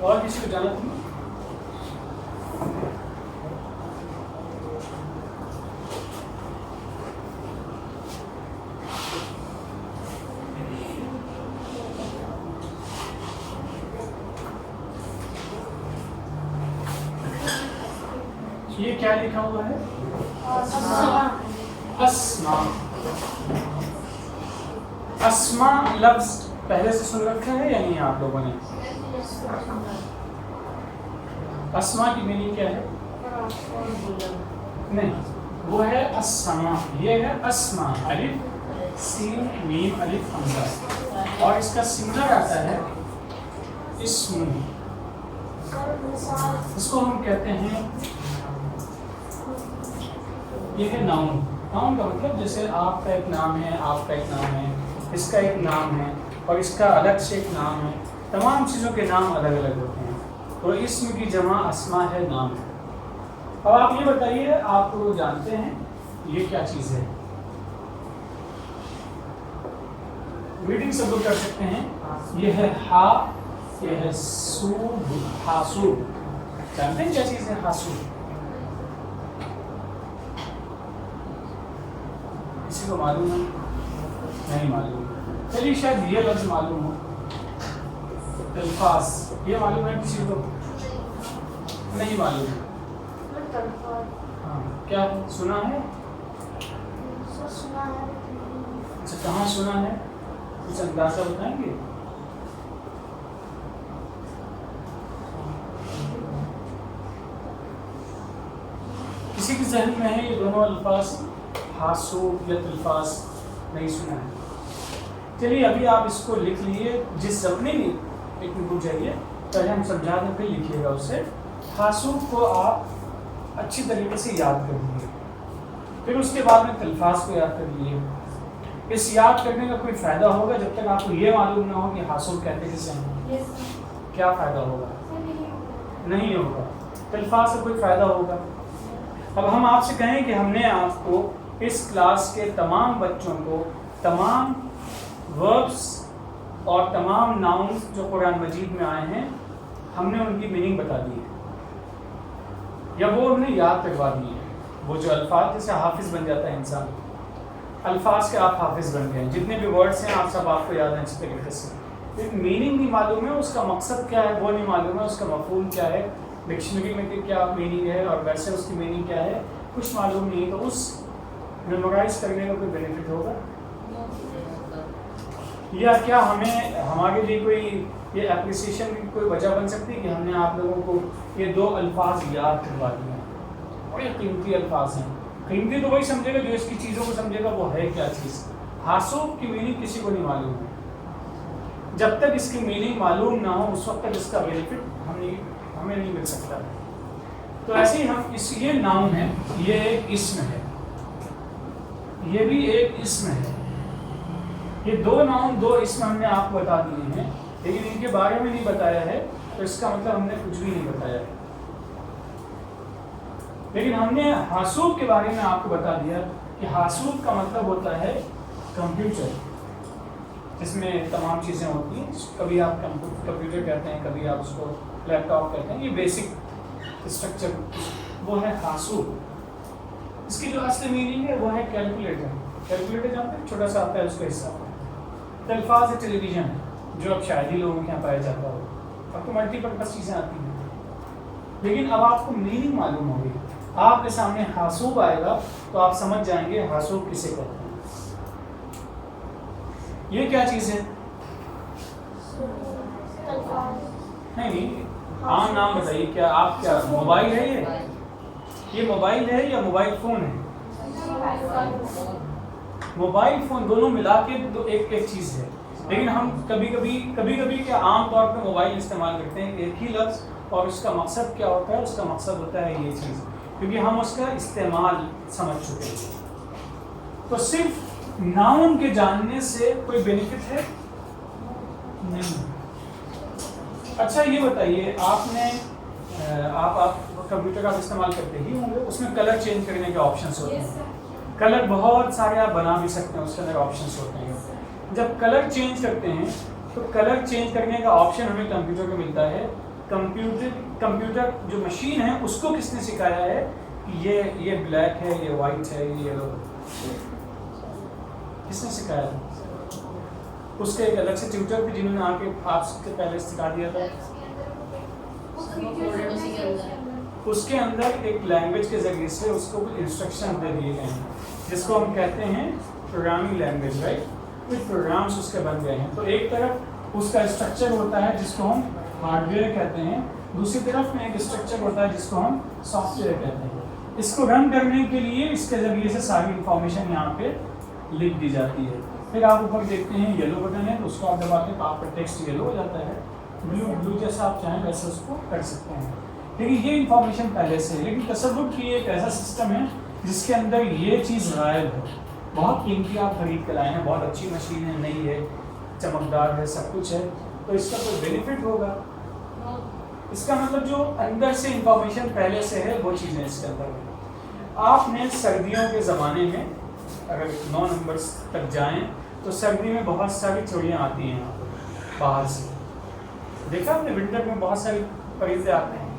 اور کسی کو جانا تھی؟ یہ کیا لکھا ہوا ہے؟ اسما. اسما لفظ پہلے سے سن رکھا ہے یا نہیں آپ لوگوں نے؟ اسما کی میننگ کیا ہے؟ نہیں، وہ ہے السما. یہ ہے اسما، الف سین میم الف حمزہ، اور اس کا سنگولر آتا ہے اسم. اس کو ہم کہتے ہیں، یہ ہے ناؤن. ناؤن کا مطلب جیسے آپ کا ایک نام ہے، آپ کا ایک نام ہے، اس کا ایک نام ہے، اور اس کا الگ سے ایک نام ہے. تمام چیزوں کے نام الگ الگ ہوتے ہیں. اور اسم کی جمع اسما ہے، نام ہے. اب آپ یہ بتائیے، آپ جانتے ہیں یہ کیا چیز ہے؟ میٹنگ سب لوگ کر سکتے ہیں. یہ ہے ہا، یہ ہے سوب. حاسوب جانتے ہیں کیا چیز ہے حاسوب؟ کسی کو معلوم ہے؟ نہیں معلوم. چلیے شاید یہ لفظ معلوم ہو. الفاظ یہ معلوم ہے کسی کو؟ نہیں معلوم. ہاں کیا سنا ہے؟ اچھا کہاں سنا ہے؟ کچھ اندازہ بتائیں گے؟ کسی کے ذہن میں ہے یہ دونوں الفاظ حاسوب یا تلفاظ؟ نہیں سنا ہے. چلیے ابھی آپ اس کو لکھ لیجیے. جس زبان ایک رک جائیے، پہلے ہم سمجھا دیں پھر لکھیے گا اسے. حاسوب کو آپ اچھی طریقے سے یاد کر لیجیے، پھر اس کے بعد میں تلفاظ کو یاد کر لیجیے. اس یاد کرنے کا کوئی فائدہ ہوگا جب تک آپ کو یہ معلوم نہ ہو کہ حاسوب کہتے کسے ہیں؟ کیا فائدہ ہوگا؟ نہیں ہوگا. تلفاظ سے کوئی فائدہ ہوگا؟ اب ہم آپ سے کہیں کہ ہم نے آپ کو اس کلاس کے تمام بچوں کو تمام وربس اور تمام ناؤنز جو قرآن مجید میں آئے ہیں ہم نے ان کی میننگ بتا دی ہے، یا وہ ہم نے یاد کروا دی ہے. وہ جو الفاظ جیسے حافظ بن جاتا ہے انسان، الفاظ کے آپ حافظ بن گئے ہیں. جتنے بھی ورڈس ہیں آپ سب آپ کو یاد ہیں اچھی طریقے سے. لیکن میننگ نہیں معلوم ہے، اس کا مقصد کیا ہے وہ نہیں معلوم ہے، اس کا مفہوم کیا ہے، ڈکشنری میں کیا میننگ ہے اور ویسے اس کی میننگ کیا ہے، کچھ معلوم نہیں. تو اس میمورائز کرنے کا کوئی بینیفٹ ہوگا؟ یا کیا ہمیں ہمارے لیے کوئی یہ اپریسیشن کی کوئی وجہ بن سکتی ہے کہ ہم نے آپ لوگوں کو یہ دو الفاظ یاد کروا دیے ہیں اور یہ قیمتی الفاظ ہیں؟ قیمتی تو وہی سمجھے گا جو اس کی چیزوں کو سمجھے گا وہ ہے کیا چیز. حاسوب کی میننگ کسی کو نہیں معلوم ہے. جب تک اس کی میننگ معلوم نہ ہو اس وقت تک اس کا بینیفٹ ہمیں نہیں مل سکتا. تو ایسے ہی ہم یہ ناؤن ہے، یہ ایک اسم ہے، یہ بھی ایک اسم ہے. یہ دو ناؤن دو اسم ہم نے آپ کو بتا دیے ہیں، لیکن ان کے بارے میں نہیں بتایا ہے، تو اس کا مطلب ہم نے کچھ بھی نہیں بتایا ہے. لیکن ہم نے حاسوب کے بارے میں آپ کو بتا دیا کہ حاسوب کا مطلب ہوتا ہے کمپیوٹر، جس میں تمام چیزیں ہوتی ہیں. کبھی آپ کمپیوٹر کہتے ہیں، کبھی آپ اس کو لیپ ٹاپ کہتے ہیں. یہ بیسک اسٹرکچر وہ ہے حاسوب. اس کی جو اصل میننگ ہے وہ ہے کیلکولیٹر. کیلکولیٹر جانتے ہیں، چھوٹا سا آتا ہے اس کا حصہ. الفاظ ہے ٹیلی ویژن جو اب شاید ہی لوگوں کے یہاں پایا جاتا ہو. اب تو ملٹی پرپز چیزیں آتی ہیں، لیکن اب آپ کو میننگ معلوم ہوگی. آپ کے سامنے حاسوب آئے گا تو آپ سمجھ جائیں گے حاسوب کسے کہتے ہیں. یہ کیا چیز ہے؟ نہیں، عام نام بتائیے. کیا آپ کیا موبائل ہے؟ یہ موبائل ہے یا موبائل فون ہے؟ موبائل فون دونوں ملا کے ایک چیز ہے. لیکن ہم کبھی کبھی کیا عام طور پہ موبائل استعمال کرتے ہیں ایک ہی لفظ، اور اس کا مقصد کیا ہوتا ہے؟ اس کا مقصد ہوتا ہے یہ چیز، کیونکہ ہم اس کا استعمال سمجھ چکے ہیں. تو صرف ناؤن کے جاننے سے کوئی بینیفٹ ہے؟ نہیں. اچھا یہ بتائیے، آپ نے آپ کمپیوٹر کا استعمال کرتے ہی ہوں گے، اس میں کلر چینج کرنے کے آپشنس ہوتے ہیں. کلر بہت سارے آپ بنا بھی سکتے ہیں، اس کے اندر آپشنس ہوتے ہیں. جب کلر چینج کرتے ہیں تو کلر چینج کرنے کا آپشن ہمیں کمپیوٹر کو ملتا ہے کمپیوٹر جو مشین ہے اس کو کس نے سکھایا ہے کہ یہ بلیک ہے، یہ وائٹ ہے، یہ یلو ہے؟ کس نے سکھایا ہے؟ اس کے ایک الگ سے ٹیوٹر تھے جنہوں نے آ کے آپ سے پہلے سکھا دیا تھا. اس کے اندر ایک لینگویج کے ذریعے سے اس کو کچھ انسٹرکشن دے دیے گئے ہیں جس کو ہم کہتے ہیں پروگرامنگ لینگویج، رائٹ؟ کچھ پروگرامس اس کے بن گئے ہیں. تو ایک طرف اس کا اسٹرکچر ہوتا ہے جس کو ہم ہارڈ ویئر کہتے ہیں، دوسری طرف میں ایک اسٹرکچر ہوتا ہے جس کو ہم سافٹ ویئر کہتے ہیں. اس کو رن کرنے کے لیے اس کے ذریعے سے ساری انفارمیشن یہاں پہ لکھ دی جاتی ہے. پھر آپ اوپر دیکھتے ہیں یلو بٹن ہے، تو اس کو آپ دباتے ہیں تو آپ کا ٹیکسٹ یلو ہو جاتا ہے. بلو جیسا آپ چاہیں ویسے اس کو کر سکتے ہیں. لیکن یہ انفارمیشن پہلے سے ہے. لیکن تصور کی ایک ایسا سسٹم ہے جس کے اندر یہ چیز غائب ہے. بہت قیمتی آپ خرید کے لائے ہیں، بہت اچھی مشین ہے، نئی ہے، چمکدار ہے، سب کچھ ہے، تو اس کا کوئی بینیفٹ ہوگا؟ اس کا مطلب جو اندر سے انفارمیشن پہلے سے ہے وہ چیزیں اس کے اندر ہیں. آپ نے سردیوں کے زمانے میں اگر 9 نمبر تک جائیں تو سردی میں بہت ساری چڑیاں آتی ہیں باہر سے. دیکھا آپ نے ونٹر میں بہت سارے پرندے آتے ہیں،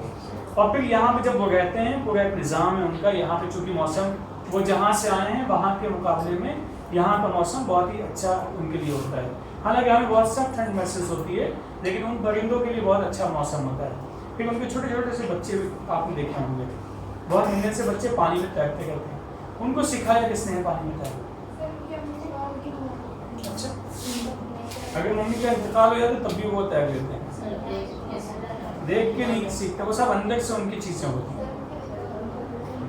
اور پھر یہاں پہ جب وہ رہتے ہیں پورا ایک نظام ہے ان کا. یہاں پہ چونکہ موسم وہ جہاں سے آئے ہیں وہاں کے مقابلے میں یہاں کا موسم بہت ہی اچھا ان کے لیے ہوتا ہے. حالانکہ ہمیں بہت سخت ٹھنڈ محسوس ہوتی ہے لیکن ان پرندوں کے لیے بہت اچھا موسم ہوتا ہے. پھر ان کے چھوٹے چھوٹے سے بچے بھی آپ نے دیکھے ہوں گے، بہت محنت سے بچے پانی میں تیرتے کرتے ہیں. ان کو سکھایا کس نے پانی میں تیرنا؟ اچھا، اگر ممی کا انتقال ہو جاتا تب بھی وہ تیر لیتے ہیں، دیکھ کے نہیں سیکھتے، وہ سب اندر سے ان کی چیزیں ہوتی ہیں.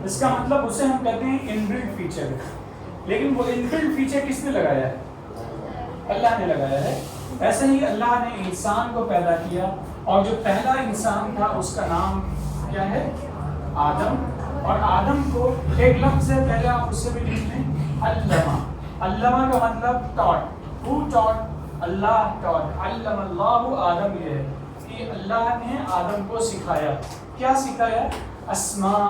اس کا مطلب اسے ہم کہتے ہیں انبلٹ فیچر. لیکن وہ انبلٹ فیچر کس نے لگایا ہے؟ اللہ نے لگایا ہے. ایسے ہی اللہ نے انسان کو پیدا کیا، اور جو پہلا انسان تھا اس کا نام کیا ہے؟ آدم. اور آدم کو ایک لفظ ہے، پہلے آپ اس سے بھی لکھ لیں، علمہ. علمہ کا مطلب ٹاٹ. Who taught? Allah taught. علم اللہ آدم، یہ ہے کہ اللہ نے آدم کو سکھایا. کیا سکھایا؟ اسماء.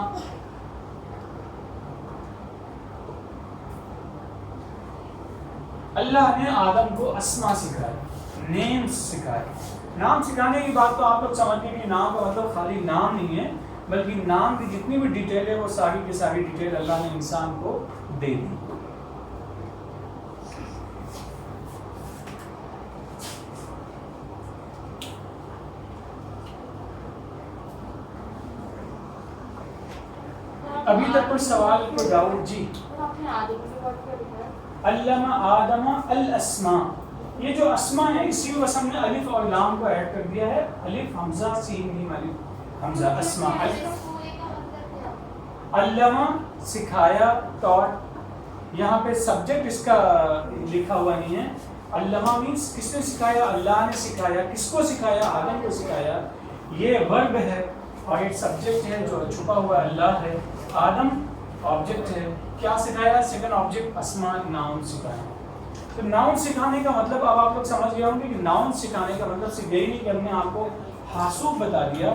اللہ نے آدم کو اسماء سکھایا، نیم سکھایا. نام سکھانے کی بات تو آپ لوگ سمجھتے ہیں کہ نام کا مطلب خالی نام نہیں ہے، بلکہ نام کی جتنی بھی ڈیٹیل ہے وہ ساری کی ساری ڈیٹیل اللہ نے انسان کو دے دی. ابھی تک کوئی سوال، کوئی ڈاؤٹ؟ جی. علم آدم الاسماء، یہ جو اسماء ہے اسی وجہ ہم نے الف اور لام کو ایڈ کر دیا ہے. الف حمزہ سین میم الف حمزہ اسماء. علمہ سکھایا، ٹاٹ. یہاں پہ سبجیکٹ اس کا لکھا ہوا نہیں ہے. علمہ مینس کس نے سکھایا؟ اللہ نے سکھایا. کس کو سکھایا؟ آدم کو سکھایا. یہ ورب ہے اور ایک سبجیکٹ ہے جو چھپا ہوا اللہ ہے. آدم آبجیکٹ ہے. کیا سکھایا؟ سیکنڈ آبجیکٹ اسماء، ناؤن سکھایا. تو ناؤن سکھانے کا مطلب اب آپ لوگ سمجھ گئے ہوں گے کہ ناؤن سکھانے کا مطلب صرف یہی نہیں کہ ہم نے آپ کو حاسوب بتا دیا.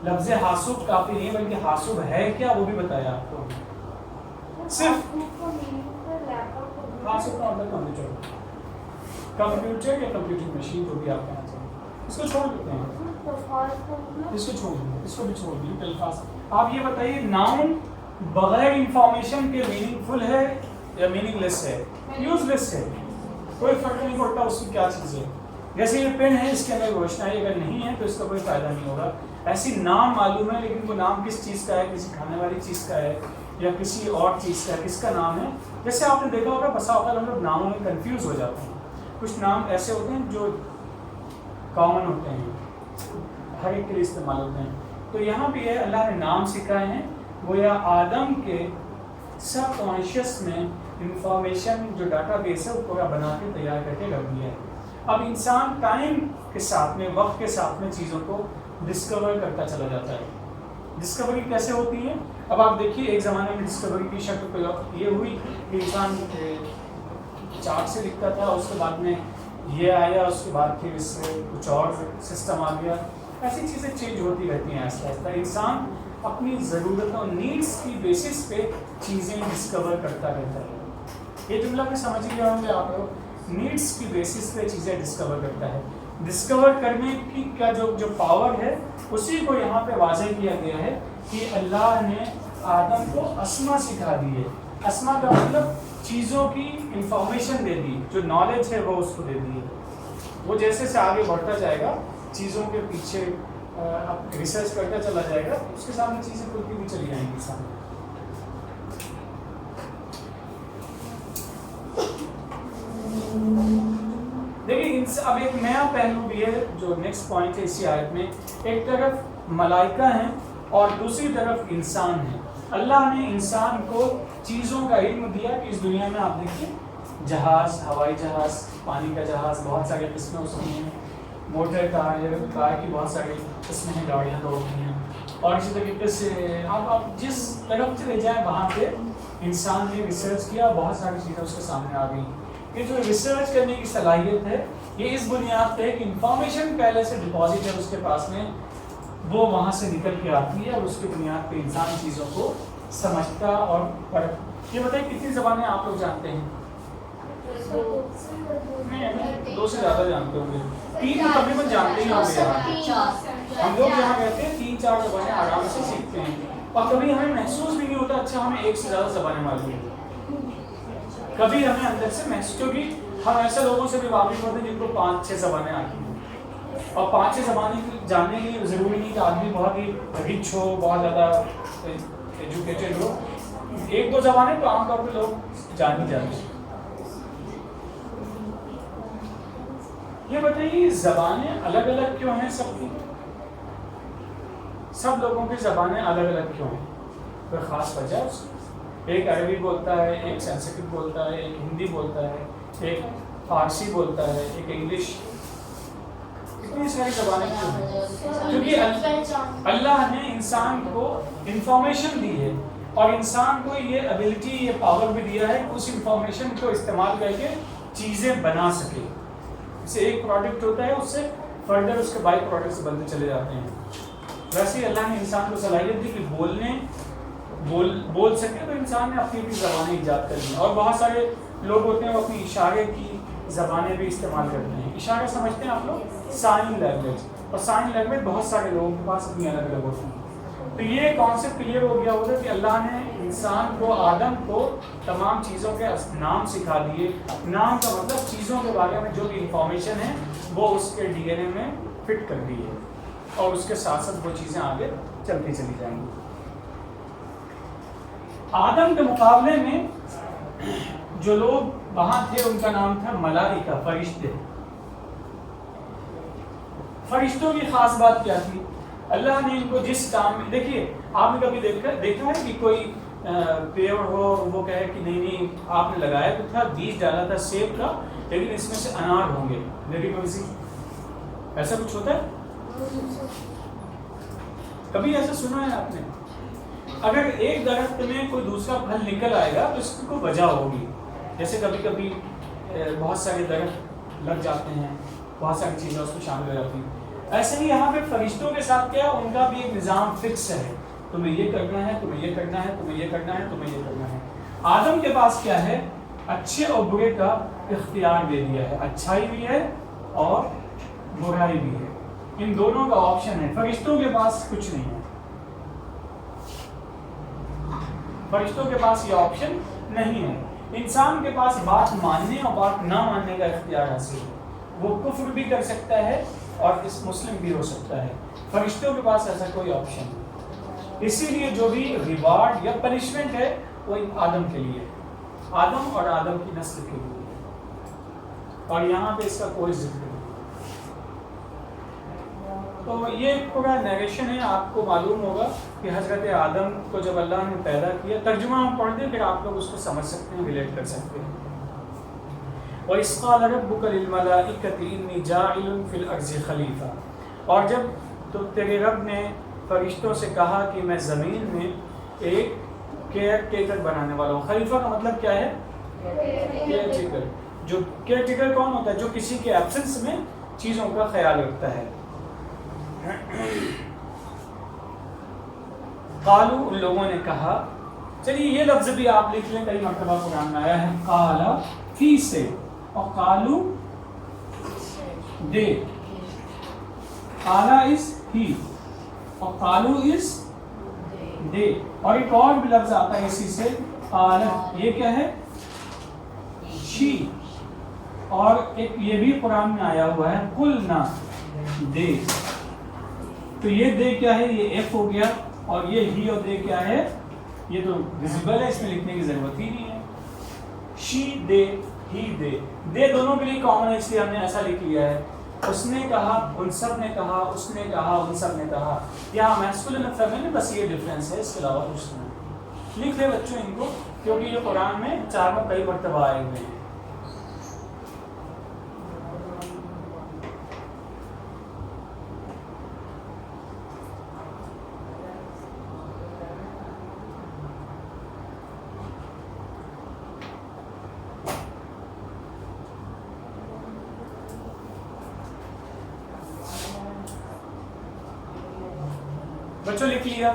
لفظ حاسوب کافی نہیں بلکہ حاسوب ہے کیا وہ بھی بتایا آپ کو. صرف حاسوب کا مطلب کمپیوٹر یا کمپیوٹر مشین جو بھی آپ کہنا چاہیں. اس کو چھوڑ دیتے ہیں، اس کو چھوڑ دیں، اس کو بھی چھوڑ دیں. الفاظ آپ یہ بتائیے ناؤن بغیر انفارمیشن کے میننگ فل ہے یا میننگ لیس ہے؟ یوز لیس ہے، کوئی فرق نہیں پڑتا اس کی کیا چیز ہے. جیسے یہ پین ہے، اس کے اندر روشنائی اگر نہیں ہے تو اس کا کوئی فائدہ نہیں ہوگا. ایسی نام معلوم ہے لیکن وہ نام کس چیز کا ہے، کسی کھانے والی چیز کا ہے یا کسی اور چیز کا ہے، کس کا نام ہے. جیسے آپ نے دیکھا ہوگا بسا اوقات ہم لوگ ناموں میں کنفیوز ہو جاتے ہیں. کچھ نام ایسے ہوتے ہیں جو کامن ہوتے ہیں، ہر ایک کے لیے استعمال ہوتے ہیں. تو یہاں پہ یہ اللہ نے نام سکھائے ہیں، گویا آدم کے سب کانشیس میں انفارمیشن جو ڈاٹا بیس ہے وہ پورا بنا کے تیار کر کے رکھ دیا ہے. اب انسان ٹائم کے ساتھ میں، وقت کے ساتھ میں چیزوں کو ڈسکور کرتا چلا جاتا ہے. ڈسکوری کیسے ہوتی ہے؟ اب آپ دیکھیے ایک زمانے میں ڈسکوری کی شکل پہ یہ ہوئی کہ انسان چارٹ سے لکھتا تھا، اس کے بعد میں یہ آیا، اس کے بعد پھر اس سے کچھ اور سسٹم آ گیا. ایسی چیزیں چینج ہوتی رہتی ہیں آہستہ آہستہ. انسان اپنی ضرورتوں، نیڈس کی بیسس پہ چیزیں ڈسکور کرتا رہتا ہے. یہ جملہ میں سمجھ گیا ہوں گے آپ لوگ، نیڈس کی بیسس پہ چیزیں ڈسکور کرتا ہے. ڈسکور کرنے کی کا جو پاور ہے اسی کو یہاں پہ واضح کیا گیا ہے کہ اللہ نے آدم کو اسما سکھا دی ہے. اسما کا مطلب چیزوں کی انفارمیشن دے دی, جو نالج ہے وہ اس کو دے دی ہے. وہ جیسے سے آگے بڑھتا جائے گا چیزوں کے پیچھے ریسرچ کرتا چلا جائے گا, اس کے سامنے چیزیں کھلتی بھی چلی جائیں گی سامنے. دیکھیں اب ایک نیا پہلو بھی ہے جو نیکسٹ پوائنٹ ہے اسی آیت میں. ایک طرف ملائکہ ہیں اور دوسری طرف انسان ہیں. اللہ نے انسان کو چیزوں کا علم دیا کہ اس دنیا میں آپ دیکھیں جہاز, ہوائی جہاز, پانی کا جہاز, بہت ساری قسمیں اس میں ہیں. موٹر کار کی بہت ساری قسمیں ہیں, گاڑیاں دوڑتی ہیں. اور اسی طریقے سے آپ جس طرف چلے جائیں وہاں پہ انسان نے ریسرچ کیا, بہت ساری چیزیں اس کے سامنے آ گئی. یہ جو ریسرچ کرنے کی صلاحیت ہے یہ اس بنیاد پہ کہ انفارمیشن پہلے سے ڈپازٹ ہے اس کے پاس میں, وہ وہاں سے نکل کے آتی ہے اور اس کی بنیاد پہ انسان چیزوں کو سمجھتا اور پڑھتا. یہ بتائیں کتنی زبانیں آپ لوگ جانتے ہیں؟ دو سے زیادہ جانتے ہوں گے. 3 تو تقریباً جانتے ہی ہوں گے. ہم لوگ جہاں کہتے ہیں 3-4 زبانیں آرام سے سیکھتے ہیں اور کبھی ہمیں محسوس بھی نہیں ہوتا اچھا ہمیں 1 سے زیادہ زبانیں معلوم ہیں. کبھی ہمیں اندر سے محسوس, کیونکہ ہم ایسے لوگوں سے بھی واقف ہوتے ہیں جن کو 5-6 زبانیں آتی ہیں. اور 5-6 زبانیں جاننے کے لیے ضروری نہیں کہ آدمی بہت ہی رچ ہو, بہت زیادہ ایجوکیٹڈ ہو. 1-2 زبانیں تو عام طور پہ لوگ جان ہی جاتے ہیں. یہ بتائیے زبانیں الگ الگ کیوں ہیں سب کی؟ سب لوگوں کی زبانیں الگ الگ کیوں ہیں؟ کوئی خاص وجہ ہے اس کی؟ ایک عربی بولتا ہے, ایک سنسکرت بولتا ہے, ایک ہندی بولتا ہے, ایک فارسی بولتا ہے, ایک انگلش. اتنی ساری زبانیں کیوں ہیں؟ کیونکہ اللہ نے انسان کو انفارمیشن دی ہے اور انسان کو یہ ابیلٹی, یہ پاور بھی دیا ہے کہ اس انفارمیشن کو استعمال کر کے چیزیں بنا سکے. سے ایک پروڈکٹ ہوتا ہے اس سے فردر اس کے بائی پروڈکٹس بنتے چلے جاتے ہیں. ویسے ہی اللہ نے انسان کو صلاحیت دی کہ بول سکے, تو انسان نے اپنی زبانیں ایجاد کر لی. اور بہت سارے لوگ ہوتے ہیں وہ اپنی اشارے کی زبانیں بھی استعمال کرتے ہیں. اشارہ سمجھتے ہیں آپ لوگ؟ Sign language. اور سائن لینگویج بہت سارے لوگوں کے پاس اپنی الگ الگ ہوتی ہیں. تو یہ کانسیپٹ کلیئر ہو گیا ہوتا ہے کہ اللہ نے انسان کو, آدم کو تمام چیزوں کے نام سکھا دیے. نام کا مطلب چیزوں کے بارے میں جو بھی انفارمیشن ہے وہ اس کے ڈی این اے میں فٹ کر دی ہے اور اس کے ساتھ ساتھ وہ چیزیں آگے چلتی چلی جائیں گی. آدم کے مقابلے میں جو لوگ وہاں تھے ان کا نام تھا ملائکہ, فرشتے. فرشتوں کی خاص بات کیا تھی؟ اللہ نے ان کو جس کام میں, دیکھیے آپ نے کبھی دیکھا ہے کہ کوئی پیڑ ہو وہ کہے کہ نہیں آپ نے لگایا تو تھا, بیج ڈالا تھا سیب کا, لیکن اس میں سے انار ہوں گے, لیکن ایسا کچھ ہوتا ہے؟ کبھی ایسا سنا ہے آپ نے؟ اگر ایک درخت میں کوئی دوسرا پھل نکل آئے گا تو اس کی کوئی وجہ ہوگی. جیسے کبھی کبھی بہت سارے درخت لگ جاتے ہیں, بہت ساری چیزیں اس میں شامل ہو جاتی ہیں. ایسے ہی یہاں پہ فرشتوں کے ساتھ کیا, ان کا بھی ایک نظام فکس ہے, تمہیں یہ کرنا ہے, تمہیں یہ کرنا ہے, تمہیں یہ کرنا ہے, تمہیں یہ کرنا ہے. آدم کے پاس کیا ہے, اچھے اور برے کا اختیار دے دیا ہے. اچھائی بھی ہے اور برائی بھی ہے, ان دونوں کا آپشن ہے. فرشتوں کے پاس کچھ نہیں ہے. فرشتوں کے پاس یہ آپشن نہیں ہے. انسان کے پاس بات ماننے اور بات نہ ماننے کا اختیار حاصل ہے. وہ کفر بھی کر سکتا ہے اور اس مسلم بھی ہو سکتا ہے. فرشتوں کے پاس ایسا کوئی آپشن نہیں. اسی لیے جو بھی ریوارڈ یا پنشمنٹ ہے وہ آدم کے لیے, آدم اور آدم کی نسل کے لیے, اور یہاں پہ اس کا کوئی ذکر نہیں. تو یہ پورا نیریشن ہے. آپ کو معلوم ہوگا کہ حضرت آدم کو جب اللہ نے پیدا کیا, ترجمہ ہم پڑھ دیں پھر آپ لوگ اس کو سمجھ سکتے ہیں, ریلیٹ کر سکتے ہیں. وَإِذْ قَالَ رَبُّكَ لِلْمَلَائِكَةِ إِنِّي جَاعِلٌ فِي الْأَرْضِ خَلِيفَةً. اور جب تو تیرے رب نے فرشتوں سے کہا کہ میں زمین میں ایک کیئر ٹیکر بنانے والا ہوں. خلیفہ کا مطلب کیا ہے؟ Care taker. جو کیئر ٹیکر کون ہوتا ہے؟ جو کسی کے ایبسنس میں چیزوں کا خیال رکھتا ہے. قالو, ان لوگوں نے کہا, چلیے یہ لفظ بھی آپ لکھ لیں, کئی مرتبہ قرآن میں آیا ہے. قالا فی سے, اور قالو دے, آلا از ہی اور قالو از دے. اور ایک اور بھی لفظ آتا ہے اسی سے قالت, یہ کیا ہے شی. اور ایک یہ بھی قرآن میں آیا ہوا ہے قلنا دے. تو یہ دے کیا ہے, یہ ایف ہو گیا, اور یہ ہی اور دے کیا ہے, یہ تو ویزیبل ہے, اس میں لکھنے کی ضرورت ہی نہیں ہے. شی دے ہی دے, دے دونوں کے لیے کامن ہے اس لیے ہم نے ایسا لکھ لیا ہے. اس نے کہا, ان سب نے کہا, اس نے کہا, ان سب نے کہا. یہاں میسکولن اور فیمینن بس یہ ڈفرینس ہے, اس کے علاوہ کچھ نہیں. لکھ لے بچوں ان کو, کیونکہ یہ قرآن میں 4 میں کئی مرتبہ آئے ہوئے ہیں. بچوں لکھ لیا؟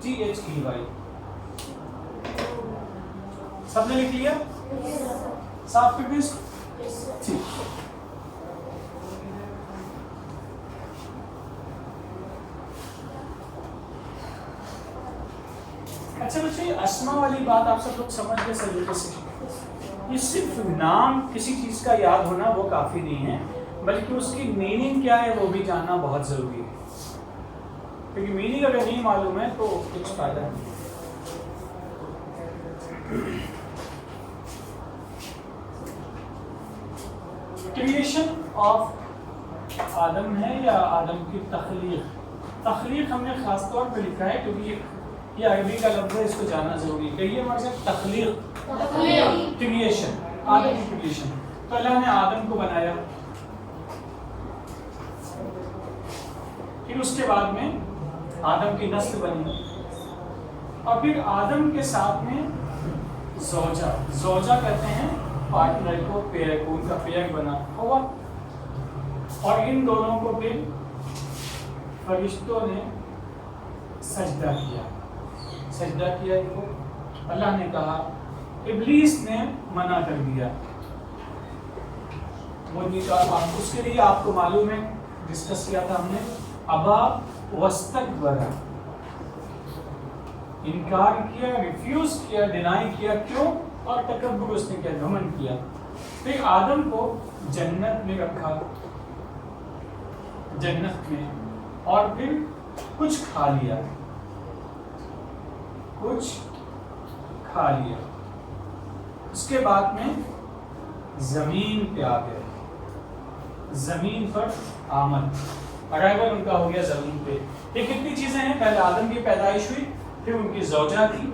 THEY سب نے لکھ لیا؟ صاف کر دیں. ٹھیک. اچھا بچے, اسما والی بات آپ سب لوگ سمجھ گئے سلیقے سے. یہ صرف نام کسی چیز کا یاد ہونا وہ کافی نہیں ہے, بلکہ اس کی میننگ کیا ہے وہ بھی جاننا بہت ضروری ہے. کیونکہ میننگ اگر نہیں معلوم ہے تو کچھ فائدہ نہیں. کریشن آف آدم ہے یا آدم کی تخلیق. تخلیق ہم نے خاص طور پہ لکھا ہے کیونکہ یہ عربی کا لفظ ہے, اس کو جاننا ضروری ہے. کہیے ہمارے ساتھ تخلیق, کریشن, آدم کی کریشن. تو اللہ نے آدم کو بنایا, پھر اس کے بعد میں آدم کی نسل بنی, اور پھر آدم کے ساتھ میں زوجہ. زوجہ کہتے ہیں پارٹنر کو, پیئر کو, ان کا پیئر بنا ہوا. اور ان دونوں کو پھر فرشتوں نے سجدہ کیا. سجدہ کیا ان کو, اللہ نے کہا, ابلیس نے منع کر دیا. وہ اس کے لیے آپ کو معلوم ہے, ڈسکس کیا تھا ہم نے, ابا واستکبر, انکار کیا, ریفیوز کیا, ڈینائی کیا. کیوں؟ اور تکبر اس نے کیا, گھمنڈ کیا. پھر آدم کو جنت میں رکھا, جنت میں, اور پھر کچھ کھا لیا, کچھ کھا لیا. اس کے بعد میں زمین پہ آ گئے, زمین پر آمد, ارائیول ان کا ہو گیا زمین پہ. یہ کتنی چیزیں ہیں, پہلے آدم کی پیدائش ہوئی, پھر ان کی زوجہ تھی.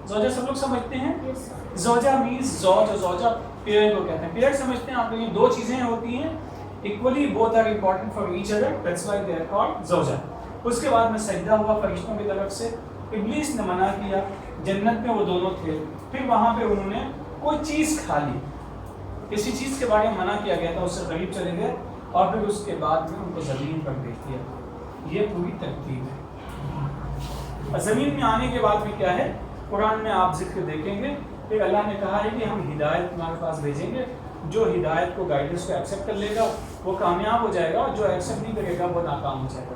زوجہ سب لوگ سمجھتے ہیں, زوجہ مینز زوج, اور زوجہ پیئر کو کہتے ہیں. پیئر سمجھتے ہیں آپ لوگ, یہ 2 چیزیں ہوتی ہیں equally both are important for each other, that's why they are called زوجہ. اس کے بعد میں سجدہ ہوا فرشتوں کی طرف سے, ابلیس نے منع کیا, جنت میں وہ دونوں تھے, پھر وہاں پہ انہوں نے کوئی چیز کھا لی, کسی چیز کے بارے میں منع کیا گیا تھا, اس سے قریب چلے گئے, اور پھر اس کے بعد میں ان کو زمین پر دیکھ دیا. یہ پوری ترتیب ہے. زمین میں آنے کے بعد بھی کیا ہے, قرآن میں آپ ذکر دیکھیں گے, پھر اللہ نے کہا ہے کہ ہم ہدایت تمہارے پاس بھیجیں گے, جو ہدایت کو, گائیڈنس کو ایکسیپٹ کر لے گا وہ کامیاب ہو جائے گا, اور جو ایکسیپٹ نہیں کرے گا وہ ناکام ہو جائے گا.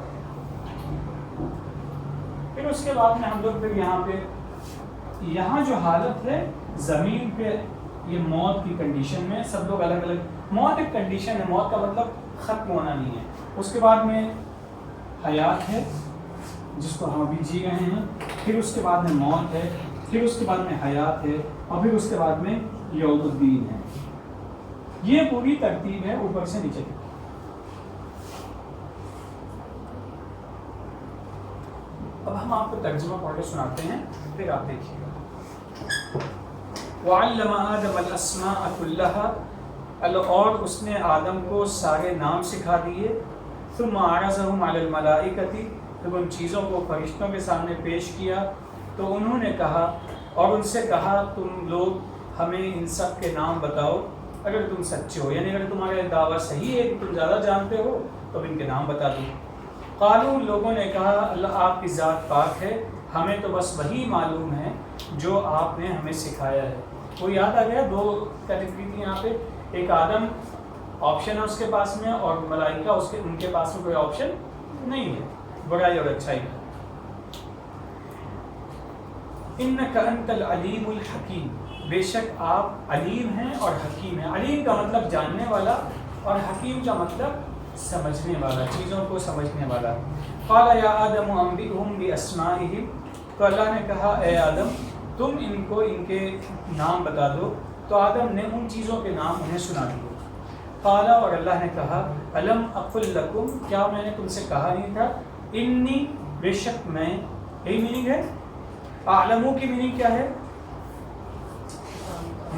پھر اس کے بعد میں ہم لوگ پھر یہاں پہ, یہاں جو حالت ہے زمین پہ, یہ موت کی کنڈیشن میں, سب لوگ الگ الگ. موت ایک کنڈیشن ہے, موت کا مطلب ختم ہونا نہیں ہے. اس کے بعد میں حیات ہے جس کو ہم ابھی جی رہے ہیں, پھر اس کے بعد میں موت ہے, پھر اس کے بعد میں حیات ہے, اور پھر اس کے بعد میں یوم الدین ہے. یہ پوری ترتیب ہے اوپر سے نیچے تک. اب ہم آپ کو ترجمہ پڑھ کے سناتے ہیں, پھر آپ دیکھیے گا. وَعَلَّمَ آدَمَ الْأَسْمَاءَ كُلَّهَا, اور اس نے آدم کو سارے نام سکھا دیے. ثُمَّ عَرَضَهُمْ عَلَى الْمَلَائِكَةِ, جب ان چیزوں کو فرشتوں کے سامنے پیش کیا تو انہوں نے کہا, اور ان سے کہا تم لوگ ہمیں ان سب کے نام بتاؤ. اگر تم سچے ہو، یعنی اگر تمہارا دعویٰ صحیح ہے کہ تم زیادہ جانتے ہو تو ان کے نام بتا دو۔ قالوا، لوگوں نے کہا اللہ آپ کی ذات پاک ہے، ہمیں تو بس وہی معلوم ہے جو آپ نے ہمیں سکھایا ہے۔ وہ یاد آ گیا، دو کیٹیگری تھی یہاں پہ، ایک آدم آپشن ہے اس کے پاس میں، اور ملائکہ ان کے پاس میں کوئی آپشن نہیں ہے، برائی اور اچھائی کا۔ انک انت العلیم الحکیم، بے شک آپ علیم ہیں اور حکیم ہیں۔ علیم کا مطلب جاننے والا، اور حکیم کا مطلب سمجھنے والا، چیزوں کو سمجھنے والا۔ قال یا آدم انبئہم باسمائہم، تو اللہ نے کہا اے آدم تم ان کو ان کے نام بتا دو۔ تو آدم نے ان چیزوں کے نام انہیں سنا دیے۔ قال، اور اللہ نے کہا الم اقل لکم، کیا میں نے تم سے کہا نہیں تھا، انی، بے شک میں، یہی میننگ ہے۔ اعلمو کی میننگ کیا ہے؟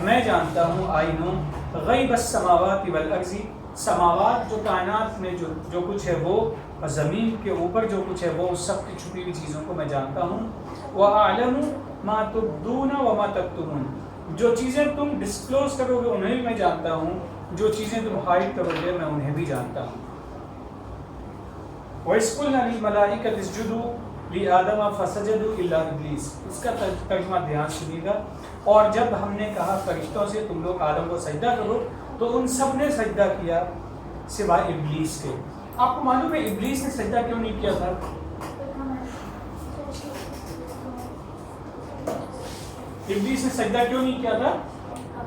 میں جانتا ہوں، آئی نو غیب السماوات والارض، سماوات جو کائنات میں جو کچھ ہے وہ، اور زمین کے اوپر جو کچھ ہے وہ، سب کی چھپی ہوئی چیزوں کو میں جانتا ہوں۔ وَأَعْلَمُ مَا تُبْدُونَ وَمَا تَكْتُمُونَ، جو چیزیں تم ڈسکلوز کرو گے انہیں بھی میں جانتا ہوں، جو چیزیں تم ہائڈ کرو گے میں انہیں بھی جانتا ہوں۔ وَإِذْ قُلْنَا لِلْمَلَائِكَةِ اسْجُدُوا لِآدَمَ فَسَجَدُوا إِلَّا إِبْلِيسَ، اس کا ترجمہ دھیان سنیے گا۔ اور جب ہم نے کہا فرشتوں سے تم لوگ آدم کو سجدہ کرو تو ان سب نے سجدہ کیا سوائے ابلیس کے۔ آپ کو معلوم ہے ابلیس نے سجدہ کیوں نہیں کیا تھا؟ ابلیس نے سجدہ کیوں نہیں کیا تھا؟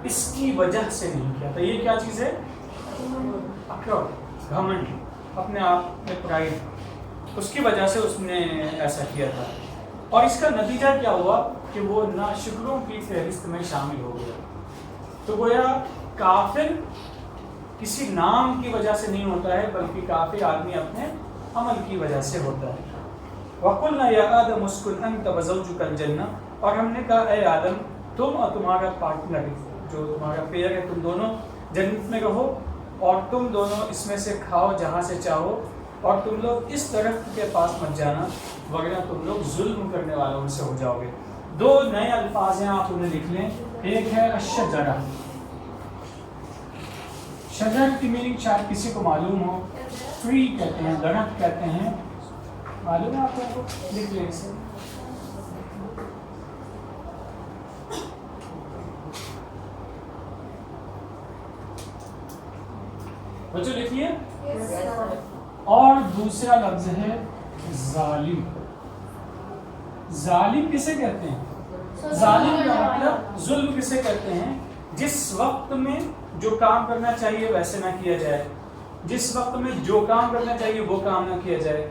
اس کی وجہ سے نہیں کیا تھا۔ یہ کیا چیز ہے؟ گھمنڈ، اپنے آپ میں پرائڈ، اس کی وجہ سے اس نے ایسا کیا تھا۔ اور اس کا نتیجہ کیا ہوا کہ وہ ناشکروں کی فہرست میں شامل ہو گیا۔ تو گویا کافر کسی نام کی وجہ سے نہیں ہوتا ہے، بلکہ کافر آدمی اپنے عمل کی وجہ سے ہوتا ہے۔ وَقُلْنَا يَا آدَمُ اسْكُنْ أَنْتَ وَزَوْجُكَ الْجَنَّةَ، اور ہم نے کہا اے آدم تم اور تمہارا پارٹنر، جو تمہارا پیئر ہے، تم دونوں جنت میں رہو، اور تم دونوں اس میں سے کھاؤ جہاں سے چاہو، اور تم لوگ اس درخت کے پاس مت جانا ورنہ تم لوگ ظلم کرنے والوں میں سے ہو جاؤ گے۔ دو نئے الفاظ ہیں، آپ انہیں لکھ لیں۔ ایک ہے الشجرہ، شجر کی میننگ شاید کسی کو معلوم ہو، ٹری کہتے ہیں، درخت کہتے ہیں، معلوم ہے آپ کو؟ لکھ لیں اسے۔ بچوں لکھیے۔ اور دوسرا لفظ ہے ظالم۔ ظالم کسے کہتے ہیں؟ ظالم کا مطلب ظلم کسے کہتے ہیں؟ جس وقت میں جو کام کرنا چاہیے ویسے نہ کیا جائے، جس وقت میں جو کام کرنا چاہیے وہ کام نہ کیا جائے،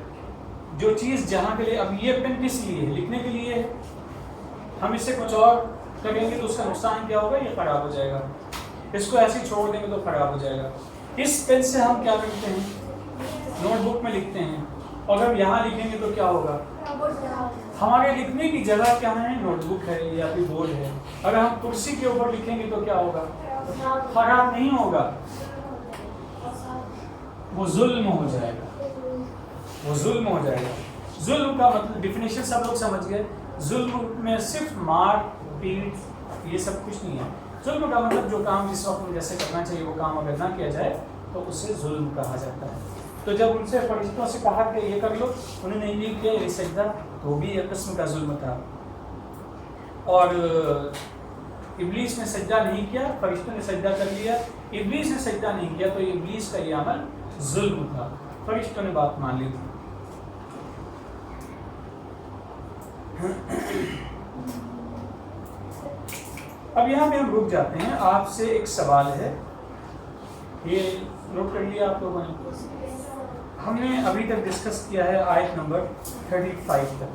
جو چیز جہاں کے لیے، اب یہ پین کس لیے ہے؟ لکھنے کے لیے ہے، ہم اس سے کچھ اور کریں گے تو اس کا نقصان کیا ہوگا؟ یہ خراب ہو جائے گا، اس کو ایسے ہی چھوڑ دیں گے تو خراب ہو جائے گا۔ اس پین سے ہم کیا کرتے ہیں؟ نوٹ بک میں لکھتے ہیں، اور ہم یہاں لکھیں گے تو کیا ہوگا؟ ہمارے لکھنے کی جگہ کیا ہے؟ نوٹ بک ہے یا پھر بورڈ ہے۔ اگر ہم کرسی کے اوپر لکھیں گے تو کیا ہوگا؟ خراب نہیں ہوگا، وہ ظلم ہو جائے گا، وہ ظلم ہو جائے گا۔ ظلم کا مطلب ڈیفینیشن سب لوگ سمجھ گئے۔ ظلم میں صرف مار پیٹ یہ سب کچھ نہیں ہے۔ ظلم کا مطلب جو کام جس وقت میں جیسے کرنا چاہیے وہ کام اگر نہ کیا جائے تو اسے ظلم کہا جاتا ہے۔ تو جب ان سے فرشتوں سے کہا کہ یہ کر لو، انہوں نے نہیں کیا یہ سجدہ، تو بھی ایک قسم کا ظلم تھا۔ اور ابلیس نے سجدہ نہیں کیا، فرشتوں نے سجدہ کر لیا۔ ابلیس نے سجدہ نہیں کیا تو ابلیس کا یہ عمل ظلم تھا، فرشتوں نے بات مان لی تھی۔ اب یہاں پہ ہم رک جاتے ہیں۔ آپ سے ایک سوال ہے، یہ نوٹ کر لیا آپ لوگوں نے؟ ہم نے ابھی تک ڈسکس کیا ہے آیت نمبر 35 تک۔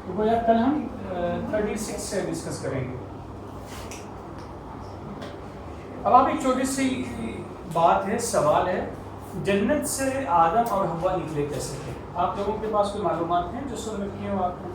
تو گویا کل ہم 36 سے ڈسکس کریں گے۔ اب آپ ایک چھوٹی سی بات ہے، سوال ہے، جنت سے آدم اور حوا نکلے کیسے تھے؟ آپ لوگوں کے پاس کوئی معلومات ہیں جو سن رکھی ہوں آپ نے؟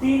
3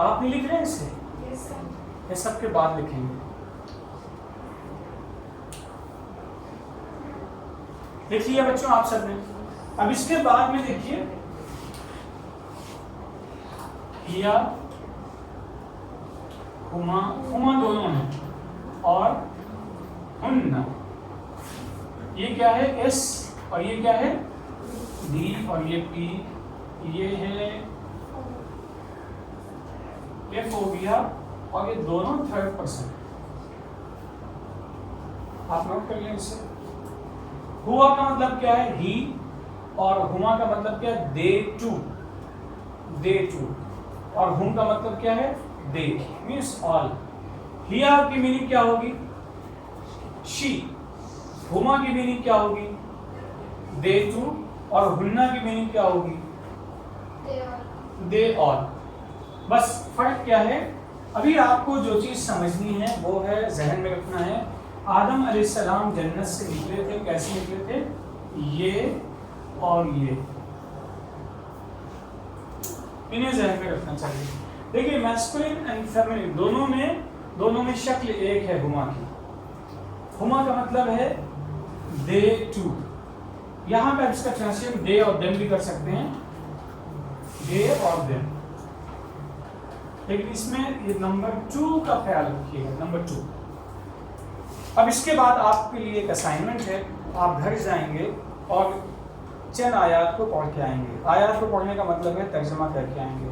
آپ نہیں لکھ رہے ہیں اسے؟ Yes, sir. یہ سب کے بعد لکھیں گے. لکھ لیا بچوں آپ سب نے؟ اب اس کے بعد میں دیکھیے ہیا ہما، ہما دونوں ہیں، اور ہن، یہ کیا ہے ایس اور یہ کیا ہے ڈی، اور یہ پی، یہ ہے ایف ہو گیا، اور یہ دونوں تھرڈ پرسن. آپ نوٹ کر لیں اسے. ہوا کا مطلب کیا ہے ہی، اور ہما کا مطلب کیا ہے دے ٹو، دے ٹو، اور ہم کا مطلب کیا ہے دے، مینس آل. ہیا کی میننگ کیا ہوگی شی، ہما کی میننگ کیا ہوگی دے ٹو، اور ہننا کی میننگ کیا ہوگی They are. دے آل. بس فرق کیا ہے؟ ابھی آپ کو جو چیز سمجھنی ہے وہ ہے ذہن میں رکھنا ہے. آدم علیہ السلام جنت سے نکلے تھے، کیسے نکلے تھے؟ یہ اور یہ، انہیں ذہن میں رکھنا چاہیے. دیکھیے میسکولین اینڈ فیمینین دونوں میں شکل ایک ہے ہما کی. ہما کا مطلب ہے دے ٹو. یہاں پہ اس کا ٹرانسلیشن دے اور دم بھی کر سکتے ہیں، دے اور دم. لیکن اس میں یہ نمبر 2 کا خیال رکھیے گا، نمبر 2. اب اس کے بعد آپ کے لیے ایک اسائنمنٹ ہے، آپ گھر جائیں گے اور چند آیات کو پڑھ کے آئیں گے. آیات کو پڑھنے کا مطلب ہے ترجمہ کر کے آئیں گے.